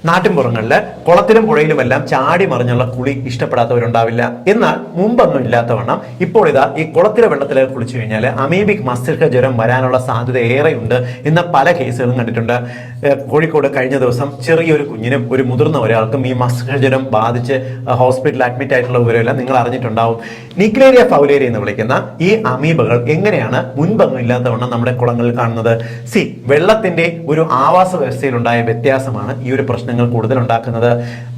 നാട്ടിൻപുറങ്ങളിൽ കുളത്തിലും പുഴയിലുമെല്ലാം ചാടി മറിഞ്ഞുള്ള കുളി ഇഷ്ടപ്പെടാത്തവരുണ്ടാവില്ല. എന്നാൽ മുമ്പൊന്നും ഇല്ലാത്തവണ്ണം ഇപ്പോൾ ഇതാ ഈ കുളത്തിലെ വെള്ളത്തിലേക്ക് കുളിച്ചു കഴിഞ്ഞാൽ അമീബിക് മസ്തിഷ്ക ജ്വരം വരാനുള്ള സാധ്യത ഏറെയുണ്ട് എന്ന പല കേസുകളും കണ്ടിട്ടുണ്ട്. കോഴിക്കോട് കഴിഞ്ഞ ദിവസം ചെറിയൊരു കുഞ്ഞിനും ഒരു മുതിർന്ന ഒരാൾക്കും ഈ മസ്തിഷ്ക ജ്വരം ബാധിച്ച് ഹോസ്പിറ്റലിൽ അഡ്മിറ്റ് ആയിട്ടുള്ള വിവരമെല്ലാം നിങ്ങൾ അറിഞ്ഞിട്ടുണ്ടാവും. നിക്ലേരിയ ഫൗലേരിയ എന്ന് വിളിക്കുന്ന ഈ അമീബകൾ എങ്ങനെയാണ് മുൻപൊന്നും ഇല്ലാത്തവണ്ണം നമ്മുടെ കുളങ്ങളിൽ കാണുന്നത്? വെള്ളത്തിന്റെ ഒരു ആവാസ വ്യവസ്ഥയിൽ ഉണ്ടായ വ്യത്യാസമാണ് ഈ ഒരു പ്രശ്നങ്ങൾ കൂടുതൽ ഉണ്ടാക്കുന്നത്.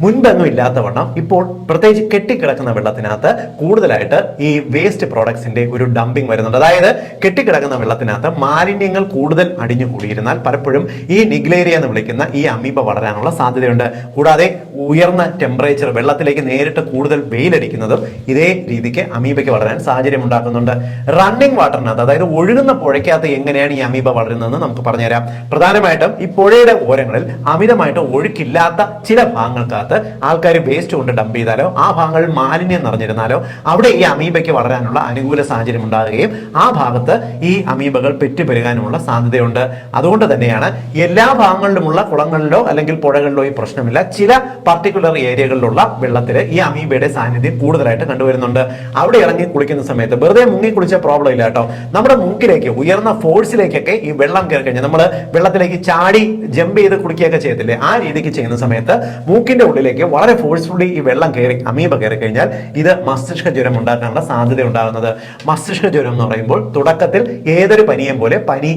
മുൻപൊന്നും ഇല്ലാത്തവണ്ണം ഇപ്പോൾ പ്രത്യേകിച്ച് കെട്ടിക്കിടക്കുന്ന വെള്ളത്തിനകത്ത് കൂടുതലായിട്ട് ഈ വേസ്റ്റ് പ്രോഡക്ട്സിന്റെ ഒരു ഡംപിങ് വരുന്നുണ്ട്. അതായത് കെട്ടിക്കിടക്കുന്ന വെള്ളത്തിനകത്ത് മാലിന്യങ്ങൾ കൂടുതൽ അടിഞ്ഞുകൂടിയിരുന്നാൽ പലപ്പോഴും ഈ നിഗ്ലേരിയ എന്ന് വിളിക്കുന്ന ഈ അമീബ വളരാനുള്ള സാധ്യതയുണ്ട്. കൂടാതെ ഉയർന്ന ടെമ്പറേച്ചർ, വെള്ളത്തിലേക്ക് നേരിട്ട് കൂടുതൽ വെയിലടിക്കുന്നതും ഇതേ രീതിക്ക് അമീബയ്ക്ക് വളരാൻ സാഹചര്യം ഉണ്ടാക്കുന്നുണ്ട്. റണ്ണിങ് വാട്ടറിനകത്ത്, അതായത് ഒഴുകുന്ന പുഴയ്ക്കകത്ത് എങ്ങനെയാണ് ഈ അമീബ വളരുന്നതെന്ന് നമുക്ക് പറഞ്ഞുതരാം. പ്രധാനമായിട്ടും ഈ പുഴയുടെ ഓരങ്ങളിൽ അമിതമായിട്ട് ഒഴുക്കില്ലാത്ത ചില ഭാഗങ്ങൾക്കകത്ത് ആൾക്കാർ വേസ്റ്റ് കൊണ്ട് ഡംപ് ചെയ്താലോ ആ ഭാഗങ്ങളിൽ മാലിന്യം നിറഞ്ഞിരുന്നാലോ അവിടെ ഈ അമീബയ്ക്ക് വളരാനുള്ള അനുകൂല സാഹചര്യം ഉണ്ടാകുകയും ആ ഭാഗത്ത് ഈ അമീബകൾ പെറ്റുപെരുകാനുമുള്ള സാധ്യതയുണ്ട്. അതുകൊണ്ട് തന്നെയാണ് എല്ലാ ഭാഗങ്ങളിലുമുള്ള കുളങ്ങളിലോ അല്ലെങ്കിൽ പുഴകളിലോ ഈ പ്രശ്നമില്ല. ചില പർട്ടിക്കുലർ ഏരിയകളിലുള്ള വെള്ളത്തിൽ ഈ അമീബയുടെ സാന്നിധ്യം കൂടുതലായിട്ട് കണ്ടുവരുന്നുണ്ട്. അവിടെ ഇറങ്ങി കുളിക്കുന്ന സമയത്ത് വെറുതെ മുങ്ങി കുളിച്ച പ്രോബ്ലം ഇല്ല കേട്ടോ. നമ്മുടെ മൂക്കിലേക്ക് ഉയർന്ന ഫോഴ്സിലേക്കൊക്കെ ഈ വെള്ളം കയറി കഴിഞ്ഞാൽ നമ്മൾ വെള്ളത്തിലേക്ക് ചാടി ജമ്പ് ചെയ്ത് കുളിക്കുകയൊക്കെ ചെയ്യത്തില്ലേ, ആ രീതിക്ക് ചെയ്യുന്ന സമയത്ത് മൂക്കിന്റെ ഉള്ളിലേക്ക് വളരെ ഫോഴ്സ്ഫുള്ളി ഈ വെള്ളം കയറി അമീബ കയറി കഴിഞ്ഞാൽ ഇത് മസ്തിഷ്ക ജ്വരം ഉണ്ടാക്കാനുള്ള സാധ്യത ഉണ്ടാകുന്നത്. മസ്തിഷ്ക ജ്വരം എന്ന് പറയുമ്പോൾ തുടക്കത്തിൽ ഏതൊരു പനിയും പോലെ പനി,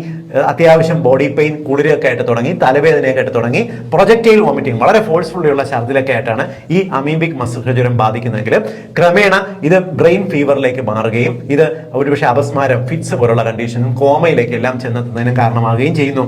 അത്യാവശ്യം ബോഡി പെയിൻ, കുളിരൊക്കെ ആയിട്ട് തുടങ്ങി തലവേദനയൊക്കെ ആയിട്ട് തുടങ്ങി പ്രൊജക്റ്റൈൽ വോമിറ്റിംഗ്, വളരെ ഫോഴ്സ്ഫുള്ളി ഉള്ള ഛർദിലൊക്കെ ആയിട്ടാണ് ഈ അമീബിക് മസ്തിഷ്ക ജ്വരം ബാധിക്കുന്നതെങ്കിൽ ക്രമേണ ഇത് ബ്രെയിൻ ഫീവറിലേക്ക് മാറുകയും ഇത് ഒരുപക്ഷെ അപസ്മാരം, ഫിറ്റ്സ് പോലുള്ള കണ്ടീഷനും കോമയിലേക്ക് എല്ലാം ചെന്നെത്തുന്നതിനും കാരണമാകുകയും ചെയ്യുന്നു.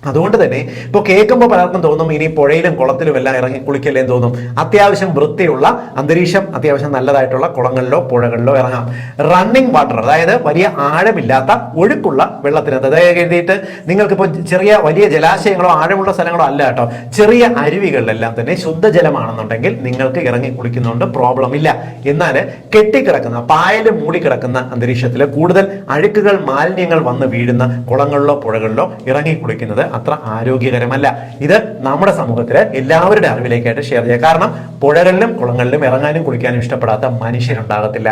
അതുകൊണ്ട് തന്നെ ഇപ്പോൾ കേൾക്കുമ്പോൾ പലർക്കും തോന്നും ഇനി പുഴയിലും കുളത്തിലും എല്ലാം ഇറങ്ങി കുളിക്കല്ലേന്ന് തോന്നും. അത്യാവശ്യം വൃത്തിയുള്ള അന്തരീക്ഷം, അത്യാവശ്യം നല്ലതായിട്ടുള്ള കുളങ്ങളിലോ പുഴകളിലോ ഇറങ്ങാം. റണ്ണിങ് വാട്ടർ, അതായത് വലിയ ആഴമില്ലാത്ത ഒഴുക്കുള്ള വെള്ളത്തിനകത്ത്, അതായത് എഴുതിയിട്ട് നിങ്ങൾക്കിപ്പോൾ ചെറിയ വലിയ ജലാശയങ്ങളോ ആഴമുള്ള സ്ഥലങ്ങളോ അല്ല കേട്ടോ, ചെറിയ അരുവികളിലെല്ലാം തന്നെ ശുദ്ധജലമാണെന്നുണ്ടെങ്കിൽ നിങ്ങൾക്ക് ഇറങ്ങി കുളിക്കുന്നതുകൊണ്ട് പ്രോബ്ലം ഇല്ല. എന്നാൽ കെട്ടിക്കിടക്കുന്ന, പായൽ മൂടിക്കിടക്കുന്ന അന്തരീക്ഷത്തിൽ കൂടുതൽ അഴുക്കുകൾ, മാലിന്യങ്ങൾ വന്ന് വീഴുന്ന കുളങ്ങളിലോ പുഴകളിലോ ഇറങ്ങി കുളിക്കുന്നത് അത്ര ആരോഗ്യകരമല്ല. ഇത് നമ്മുടെ സമൂഹത്തില് എല്ലാവരുടെ അറിവിലേക്കായിട്ട് ഷെയർ ചെയ്യുക. കാരണം പുഴകളിലും കുളങ്ങളിലും ഇറങ്ങാനും കുളിക്കാനും ഇഷ്ടപ്പെടാത്ത മനുഷ്യരുണ്ടാകത്തില്ല.